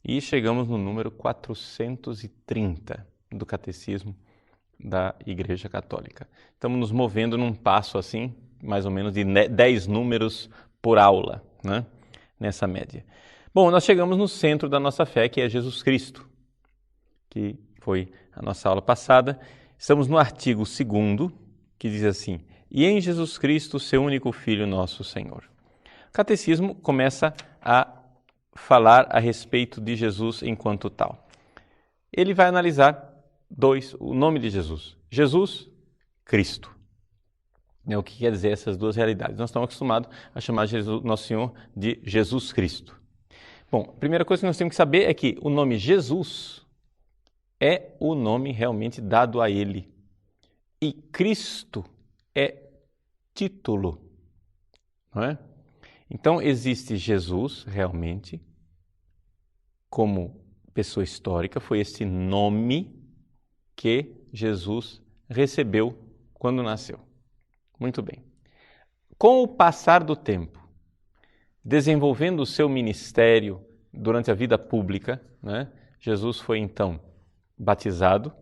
e chegamos no número 430 do Catecismo da Igreja Católica. Estamos nos movendo num passo assim, mais ou menos de 10 números por aula, né? Nessa média. Bom, nós chegamos no centro da nossa fé, que é Jesus Cristo, que foi a nossa aula passada. Estamos no artigo 2º, que diz assim: e em Jesus Cristo, seu único Filho, nosso Senhor. O Catecismo começa a falar a respeito de Jesus enquanto tal. Ele vai analisar o nome de Jesus. Jesus, Cristo. O que quer dizer essas duas realidades? Nós estamos acostumados a chamar Jesus, Nosso Senhor de Jesus Cristo. Bom, a primeira coisa que nós temos que saber é que o nome Jesus é o nome realmente dado a ele. E Cristo é título, não é? Então, existe Jesus realmente como pessoa histórica, foi esse nome que Jesus recebeu quando nasceu. Muito bem. Com o passar do tempo, desenvolvendo o seu ministério durante a vida pública, né, Jesus foi então batizado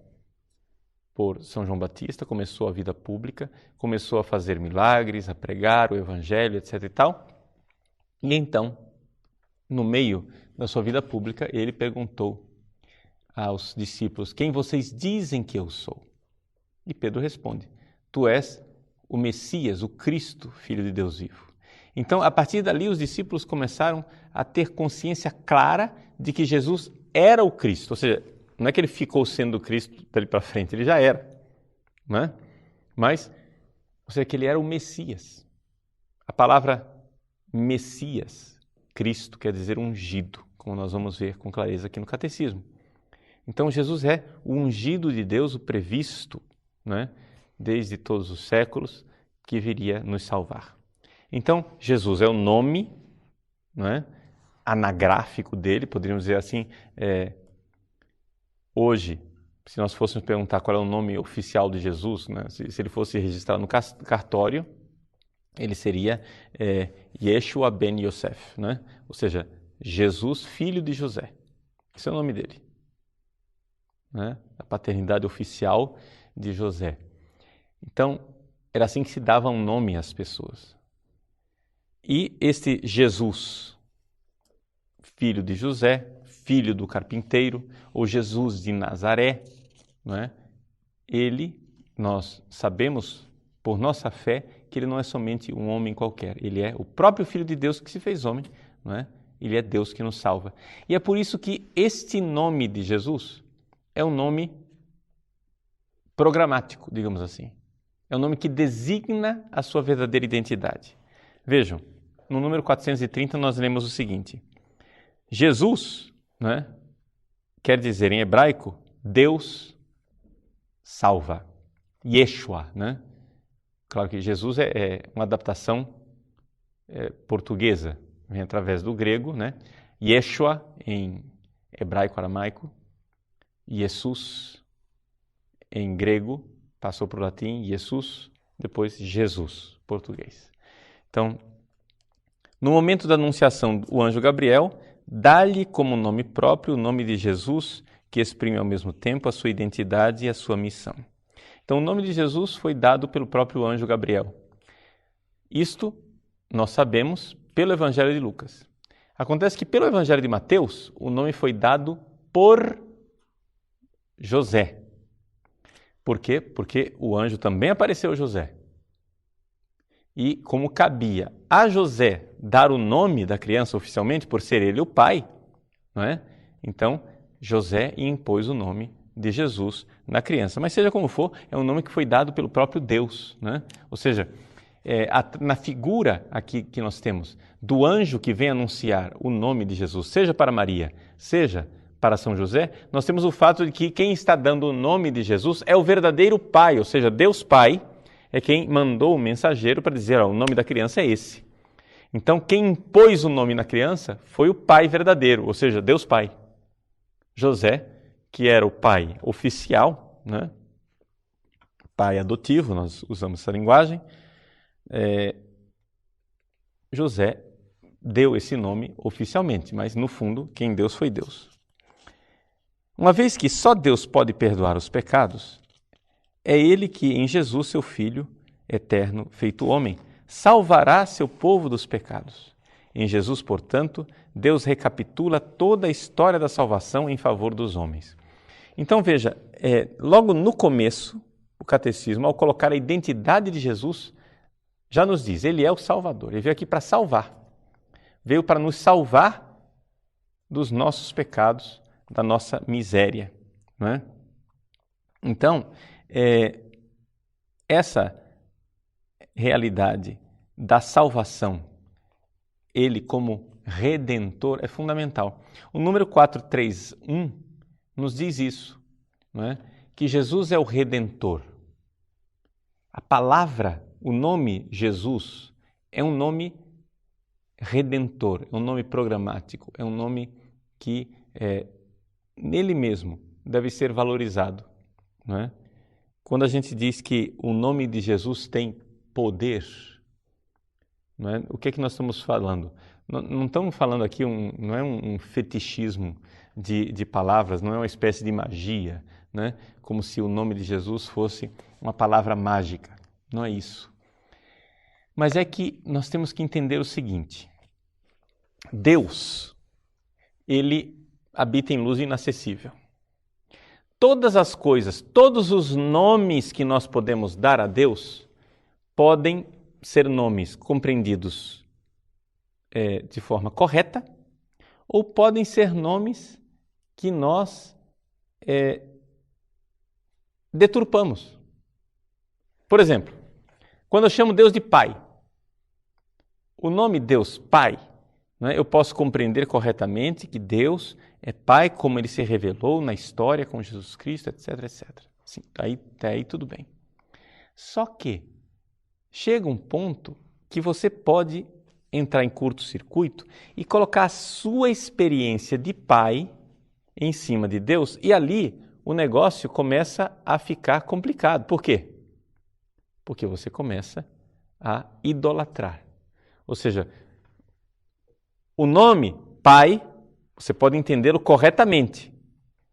por São João Batista, começou a vida pública, começou a fazer milagres, a pregar o evangelho, etc. e tal. E então, no meio da sua vida pública, ele perguntou aos discípulos: quem vocês dizem que eu sou? E Pedro responde: tu és o Messias, o Cristo, Filho de Deus vivo. Então, a partir dali, os discípulos começaram a ter consciência clara de que Jesus era o Cristo. Ou seja, não é que ele ficou sendo o Cristo dali para frente, ele já era, né? Mas, ou seja, que ele era o Messias. A palavra Messias, Cristo, quer dizer ungido, como nós vamos ver com clareza aqui no Catecismo. Então, Jesus é o ungido de Deus, o previsto, né, desde todos os séculos, que viria nos salvar. Então, Jesus é o nome, né, anagráfico dele, poderíamos dizer assim. Hoje, se nós fôssemos perguntar qual é o nome oficial de Jesus, né, se ele fosse registrado no cartório, ele seria Yeshua ben Yosef, né? Ou seja, Jesus, filho de José. Esse é o nome dele, né? A paternidade oficial de José. Então, era assim que se dava um nome às pessoas. E este Jesus, filho de José, filho do carpinteiro, ou Jesus de Nazaré, não é? Ele, nós sabemos por nossa fé que ele não é somente um homem qualquer, ele é o próprio Filho de Deus que se fez homem, não é? Ele é Deus que nos salva. E é por isso que este nome de Jesus é um nome programático, digamos assim. É um nome que designa a sua verdadeira identidade. Vejam, no número 430 nós lemos o seguinte: Jesus, né, quer dizer em hebraico, Deus salva. Yeshua, né? Claro que Jesus é uma adaptação portuguesa, vem através do grego, né? Yeshua em hebraico aramaico, Jesus em grego, passou para o latim, Jesus, depois Jesus, português. Então, no momento da anunciação, o anjo Gabriel dá-lhe como nome próprio o nome de Jesus, que exprime ao mesmo tempo a sua identidade e a sua missão. Então, o nome de Jesus foi dado pelo próprio anjo Gabriel. Isto nós sabemos pelo Evangelho de Lucas. Acontece que pelo Evangelho de Mateus, o nome foi dado por José. Por quê? Porque o anjo também apareceu a José. E como cabia a José dar o nome da criança oficialmente, por ser ele o pai, não é? Então, José impôs o nome de Jesus na criança. Mas seja como for, é um nome que foi dado pelo próprio Deus, né? Ou seja, na figura aqui que nós temos do anjo que vem anunciar o nome de Jesus, seja para Maria, seja para São José, nós temos o fato de que quem está dando o nome de Jesus é o verdadeiro Pai, ou seja, Deus Pai é quem mandou o mensageiro para dizer: o nome da criança é esse. Então, quem impôs o nome na criança foi o Pai verdadeiro, ou seja, Deus Pai. José, que era o pai oficial, né? Pai adotivo, nós usamos essa linguagem, José deu esse nome oficialmente, mas no fundo quem deu foi Deus. Uma vez que só Deus pode perdoar os pecados, é Ele que, em Jesus, seu Filho eterno, feito homem, salvará seu povo dos pecados. Em Jesus, portanto, Deus recapitula toda a história da salvação em favor dos homens. Então veja, logo no começo, o catecismo, ao colocar a identidade de Jesus, já nos diz, Ele é o Salvador, Ele veio aqui para salvar. Veio para nos salvar dos nossos pecados, da nossa miséria. Não é? Então, essa realidade da salvação, Ele como Redentor, é fundamental. O número 431 nos diz isso, não é? Que Jesus é o Redentor. A palavra, o nome Jesus, é um nome redentor, é um nome programático, é um nome que nele mesmo deve ser valorizado. Não é? Quando a gente diz que o nome de Jesus tem poder, não é? O que é que nós estamos falando? Não estamos falando aqui, não é um fetichismo de palavras, não é uma espécie de magia, né? Como se o nome de Jesus fosse uma palavra mágica. Não é isso. Mas é que nós temos que entender o seguinte: Deus, Ele habita em luz inacessível. Todas as coisas, todos os nomes que nós podemos dar a Deus podem ser nomes compreendidos de forma correta ou podem ser nomes que nós deturpamos. Por exemplo, quando eu chamo Deus de Pai, o nome Deus Pai, né, eu posso compreender corretamente que Deus é Pai como Ele se revelou na história com Jesus Cristo, etc, etc. Sim, até aí tudo bem. Só que chega um ponto que você pode entrar em curto-circuito e colocar a sua experiência de pai em cima de Deus, e ali o negócio começa a ficar complicado. Por quê? Porque você começa a idolatrar. Ou seja, o nome Pai, você pode entendê-lo corretamente,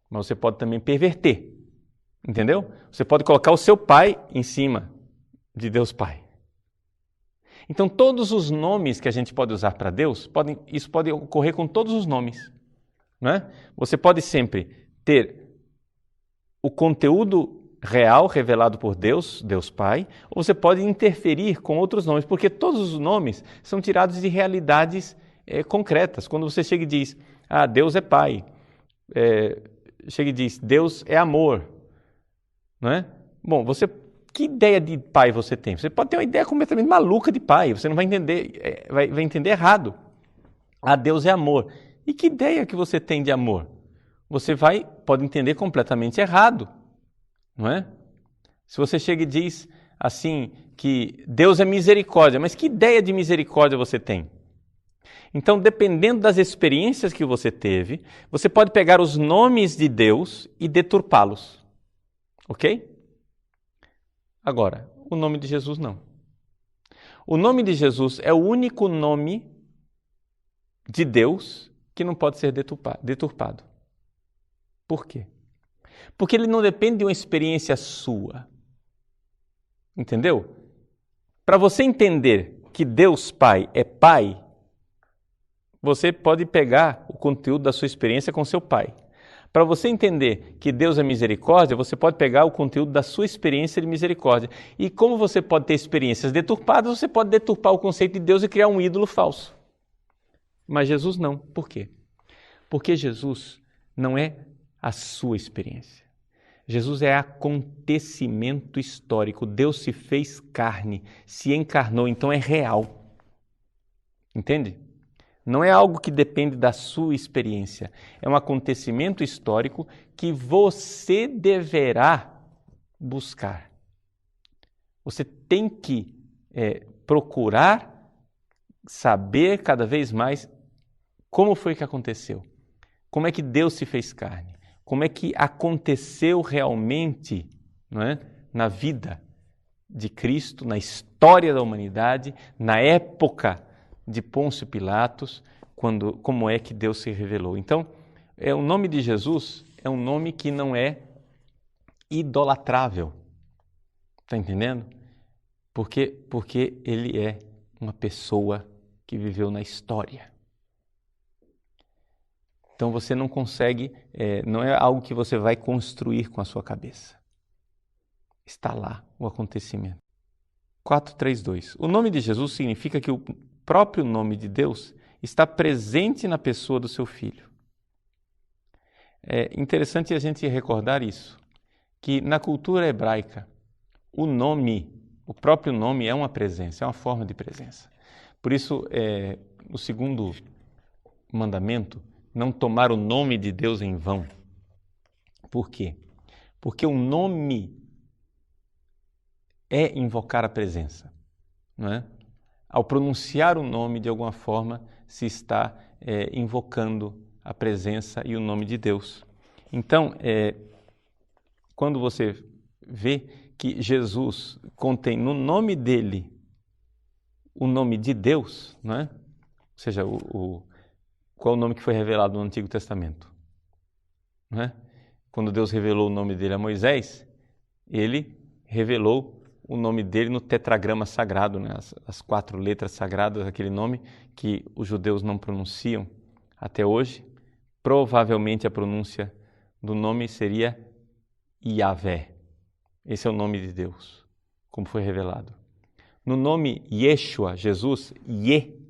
mas você pode também perverter. Entendeu? Você pode colocar o seu pai em cima de Deus Pai. Então, todos os nomes que a gente pode usar para Deus, isso pode ocorrer com todos os nomes. Não é? Você pode sempre ter o conteúdo real revelado por Deus, Deus Pai, ou você pode interferir com outros nomes, porque todos os nomes são tirados de realidades concretas. Quando você chega e diz, Deus é Pai, chega e diz, Deus é amor, não é? Bom, que ideia de pai você tem? Você pode ter uma ideia completamente maluca de pai, você não vai entender, vai entender errado. Deus é amor. E que ideia que você tem de amor? Você pode entender completamente errado, não é? Se você chega e diz assim, que Deus é misericórdia, mas que ideia de misericórdia você tem? Então, dependendo das experiências que você teve, você pode pegar os nomes de Deus e deturpá-los, ok? Agora, o nome de Jesus não. O nome de Jesus é o único nome de Deus que não pode ser deturpado. Por quê? Porque ele não depende de uma experiência sua. Entendeu? Para você entender que Deus Pai é Pai, você pode pegar o conteúdo da sua experiência com seu pai. Para você entender que Deus é misericórdia, você pode pegar o conteúdo da sua experiência de misericórdia. E como você pode ter experiências deturpadas, você pode deturpar o conceito de Deus e criar um ídolo falso. Mas Jesus não. Por quê? Porque Jesus não é a sua experiência. Jesus é acontecimento histórico. Deus se fez carne, se encarnou, então é real. Entende? Não é algo que depende da sua experiência. É um acontecimento histórico que você deverá buscar. Você tem que procurar saber cada vez mais como foi que aconteceu. Como é que Deus se fez carne. Como é que aconteceu realmente, não é? Na vida de Cristo, na história da humanidade, na época de Pôncio Pilatos, como é que Deus se revelou. Então, o nome de Jesus é um nome que não é idolatrável. Está entendendo? Porque ele é uma pessoa que viveu na história. Então você não consegue, não é algo que você vai construir com a sua cabeça. Está lá o acontecimento. 4.3.2. O nome de Jesus significa que o próprio nome de Deus está presente na pessoa do seu Filho. É interessante a gente recordar isso, que na cultura hebraica, o próprio nome é uma presença, é uma forma de presença. Por isso, o segundo mandamento, não tomar o nome de Deus em vão. Por quê? Porque o nome é invocar a presença, não é? Ao pronunciar o nome, de alguma forma, se está invocando a presença e o nome de Deus. Então, quando você vê que Jesus contém no nome dele o nome de Deus, não é? Ou seja, qual é o nome que foi revelado no Antigo Testamento? Não é? Quando Deus revelou o nome dele a Moisés, ele revelou o nome dele no tetragrama sagrado, né? As 4 letras sagradas, aquele nome que os judeus não pronunciam até hoje. Provavelmente a pronúncia do nome seria Yahvé. Esse é o nome de Deus, como foi revelado. No nome Yeshua, Jesus, Ye,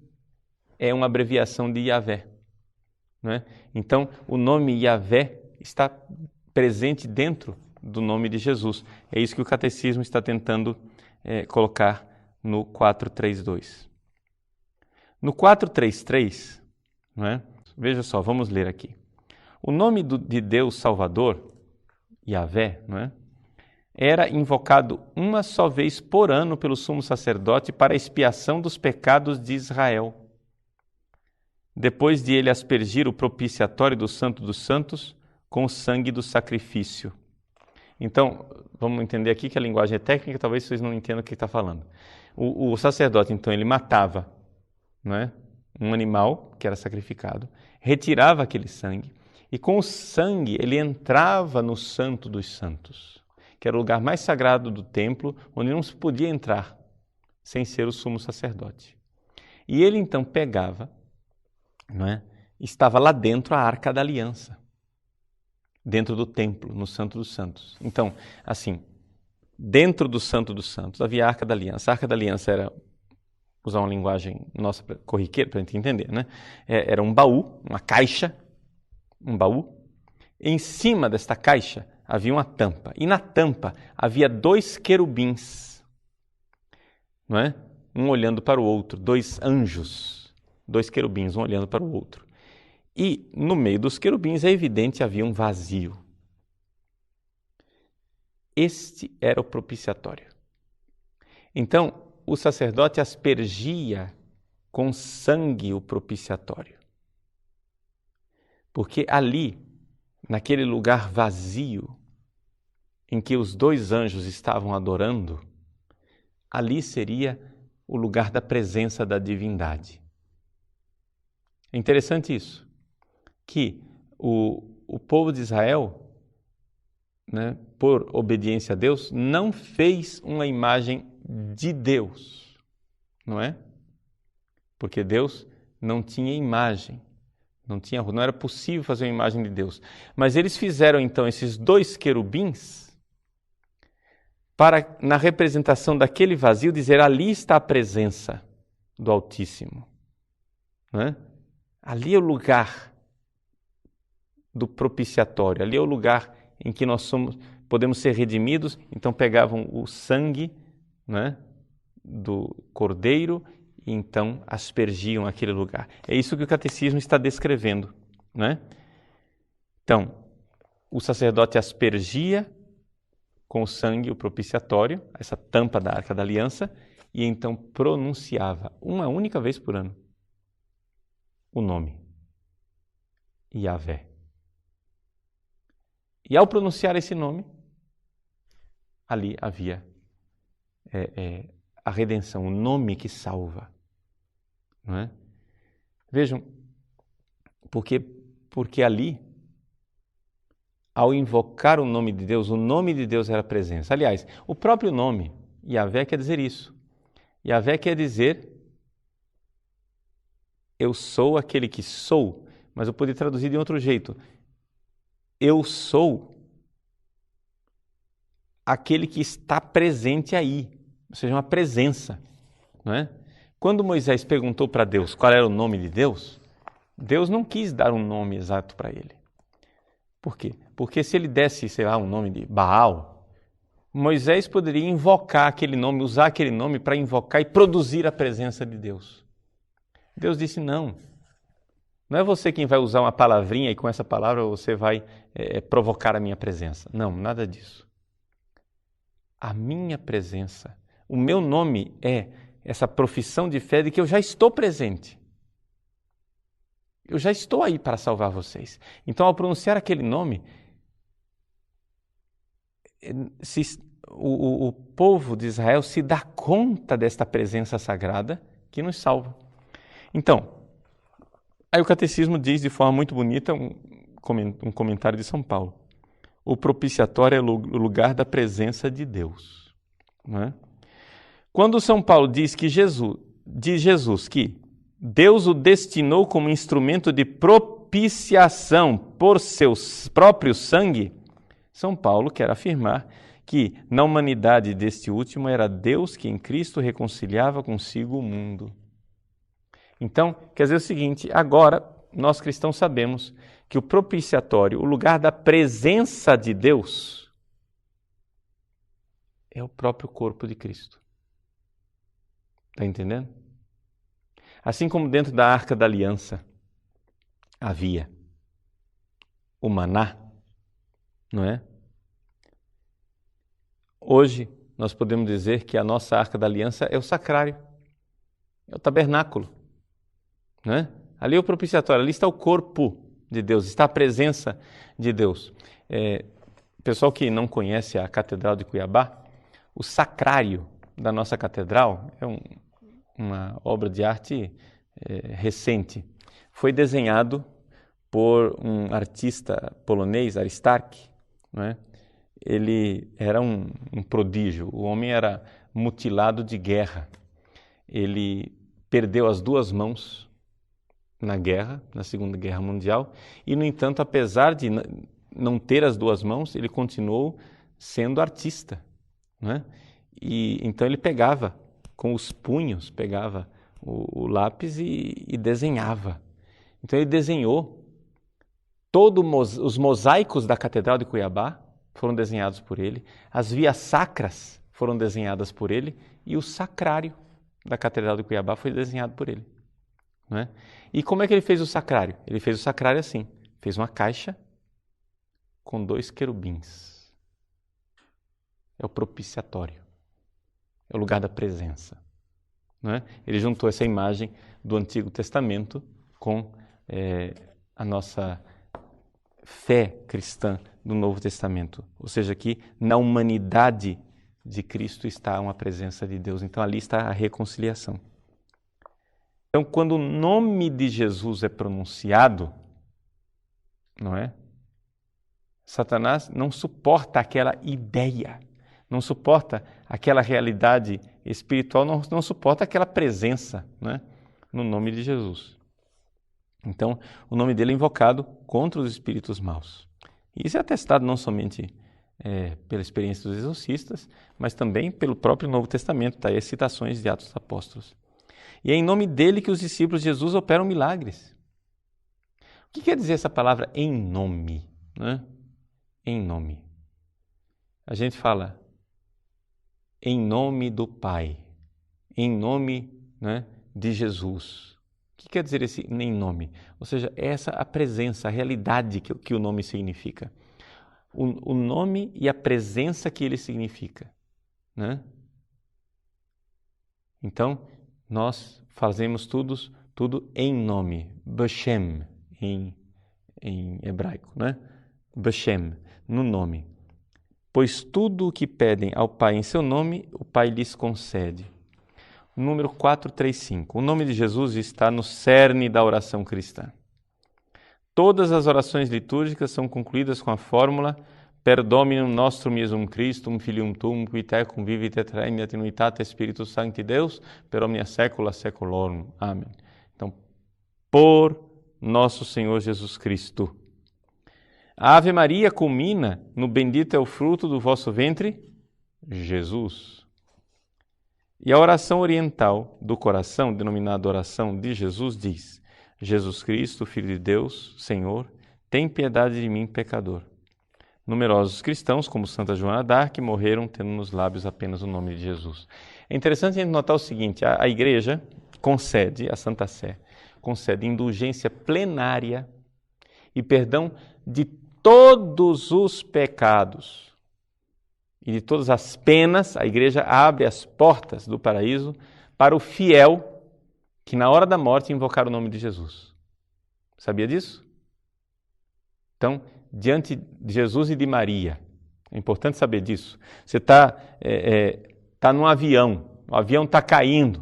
é uma abreviação de Yahvé. Não é? Então, o nome Yahvé está presente dentro do nome de Jesus. É isso que o catecismo está tentando colocar no 4.3.2. No 4.3.3, não é? Veja só, vamos ler aqui. O nome de Deus Salvador, Yahvé, não é? Era invocado uma só vez por ano pelo sumo sacerdote para a expiação dos pecados de Israel. Depois de ele aspergir o propiciatório do Santo dos Santos com o sangue do sacrifício. Então, vamos entender aqui que a linguagem é técnica, talvez vocês não entendam o que está falando. O sacerdote, então, ele matava, não é? Um animal que era sacrificado, retirava aquele sangue e com o sangue ele entrava no Santo dos Santos, que era o lugar mais sagrado do templo, onde não se podia entrar sem ser o sumo sacerdote. E ele então pegava, não é? Estava lá dentro a Arca da Aliança, dentro do templo, no Santo dos Santos. Então, assim, dentro do Santo dos Santos havia a Arca da Aliança. A Arca da Aliança era, usar uma linguagem nossa corriqueira para a gente entender, né? Era um baú, uma caixa, um baú. Em cima desta caixa havia uma tampa. E na tampa havia 2 querubins, não é? Um olhando para o outro, 2 anjos, 2 querubins, um olhando para o outro. E no meio dos querubins, é evidente, havia um vazio. Este era o propiciatório. Então, o sacerdote aspergia com sangue o propiciatório. Porque ali, naquele lugar vazio, em que os 2 anjos estavam adorando, ali seria o lugar da presença da divindade. É interessante isso, que o povo de Israel, né, por obediência a Deus, não fez uma imagem de Deus, não é? Porque Deus não tinha imagem, não era possível fazer uma imagem de Deus. Mas eles fizeram então esses 2 querubins para, na representação daquele vazio, dizer: ali está a presença do Altíssimo, não é? Ali é o lugar do propiciatório, ali é o lugar em que nós podemos ser redimidos. Então pegavam o sangue, né, do cordeiro e então aspergiam aquele lugar. É isso que o catecismo está descrevendo, né? Então, o sacerdote aspergia com o sangue o propiciatório, essa tampa da Arca da Aliança, e então pronunciava uma única vez por ano o nome Yahvé. E ao pronunciar esse nome, ali havia a redenção, o nome que salva. Não é? Vejam, porque ali ao invocar o nome de Deus era presença. Aliás, o próprio nome, Yahvé, quer dizer isso. Yahvé quer dizer, eu sou aquele que sou, mas eu poderia traduzir de outro jeito. Eu sou aquele que está presente aí, ou seja, uma presença, não é? Quando Moisés perguntou para Deus qual era o nome de Deus, Deus não quis dar um nome exato para ele. Por quê? Porque se ele desse, sei lá, um nome de Baal, Moisés poderia invocar aquele nome, usar aquele nome para invocar e produzir a presença de Deus. Deus disse não. Não é você quem vai usar uma palavrinha e com essa palavra você vai provocar a minha presença. Não, nada disso. A minha presença, o meu nome é essa profissão de fé de que eu já estou presente. Eu já estou aí para salvar vocês. Então, ao pronunciar aquele nome, o povo de Israel se dá conta desta presença sagrada que nos salva. Então, aí o catecismo diz de forma muito bonita, um comentário de São Paulo, o propiciatório é o lugar da presença de Deus. Não é? Quando São Paulo diz que Jesus que Deus o destinou como instrumento de propiciação por seu próprio sangue, São Paulo quer afirmar que na humanidade deste último era Deus que em Cristo reconciliava consigo o mundo. Então, quer dizer o seguinte, agora nós cristãos sabemos que o propiciatório, o lugar da presença de Deus, é o próprio corpo de Cristo. Está entendendo? Assim como dentro da Arca da Aliança havia o maná, não é? Hoje nós podemos dizer que a nossa Arca da Aliança é o sacrário, é o tabernáculo, não é? Ali é o propiciatório, ali está o corpo de Deus, está a presença de Deus. Pessoal que não conhece a Catedral de Cuiabá, o sacrário da nossa catedral é uma obra de arte recente. Foi desenhado por um artista polonês, Aristark, não é? Ele era um prodígio, o homem era mutilado de guerra. Ele perdeu as duas mãos na guerra, na Segunda Guerra Mundial, e, no entanto, apesar de não ter as duas mãos, ele continuou sendo artista, não é? E então ele pegava com os punhos, pegava o lápis e desenhava. Então ele desenhou todos os mosaicos da Catedral de Cuiabá, foram desenhados por ele, as vias sacras foram desenhadas por ele e o sacrário da Catedral de Cuiabá foi desenhado por ele. Não é? E como é que ele fez o sacrário? Ele fez o sacrário assim, fez uma caixa com 2 querubins. É o propiciatório, é o lugar da presença. Não é? Ele juntou essa imagem do Antigo Testamento com a nossa fé cristã do Novo Testamento. Ou seja, que na humanidade de Cristo está uma presença de Deus. Então ali está a reconciliação. Então quando o nome de Jesus é pronunciado, não é? Satanás não suporta aquela ideia, não suporta aquela realidade espiritual, não suporta aquela presença, né, no nome de Jesus. Então, o nome dele é invocado contra os espíritos maus. E isso é atestado não somente pela experiência dos exorcistas, mas também pelo próprio Novo Testamento, tá aí as citações de Atos dos Apóstolos. E é em nome dele que os discípulos de Jesus operam milagres. O que quer dizer essa palavra em nome? Né? Em nome. A gente fala em nome do Pai, em nome, né, de Jesus. O que quer dizer esse em nome? Ou seja, essa a presença, a realidade que o nome significa. O nome e a presença que ele significa. Né? Então, nós fazemos tudo em nome. Beshem, em hebraico. Né? Beshem, no nome. Pois tudo o que pedem ao Pai em seu nome, o Pai lhes concede. Número 435. O nome de Jesus está no cerne da oração cristã. Todas as orações litúrgicas são concluídas com a fórmula Per Dominum nostrum Iesum Christum, Filium Tuum, qui tecum vivit et regnat in unitate Spiritus Sancti Deus, per omnia saecula saeculorum. Amém. Então, por nosso Senhor Jesus Cristo. A Ave Maria culmina no bendito é o fruto do vosso ventre, Jesus. E a oração oriental do coração, denominada oração de Jesus, diz: Jesus Cristo, Filho de Deus, Senhor, tem piedade de mim, pecador. Numerosos cristãos, como Santa Joana d'Arc, morreram tendo nos lábios apenas o nome de Jesus. É interessante a gente notar o seguinte: a Igreja concede, a Santa Sé, concede indulgência plenária e perdão de todos os pecados e de todas as penas. A Igreja abre as portas do paraíso para o fiel que na hora da morte invocar o nome de Jesus. Sabia disso? Então, diante de Jesus e de Maria, é importante saber disso. Você está num avião, o avião está caindo.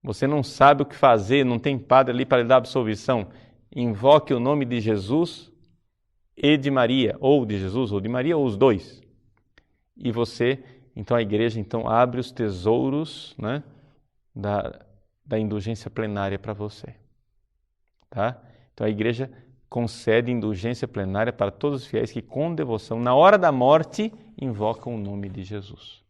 Você não sabe o que fazer, não tem padre ali para lhe dar absolvição. Invoque o nome de Jesus e de Maria, ou de Jesus ou de Maria, ou os dois. E você, então a Igreja abre os tesouros, né, da indulgência plenária para você. Tá? Então a Igreja concede indulgência plenária para todos os fiéis que com devoção, na hora da morte, invocam o nome de Jesus.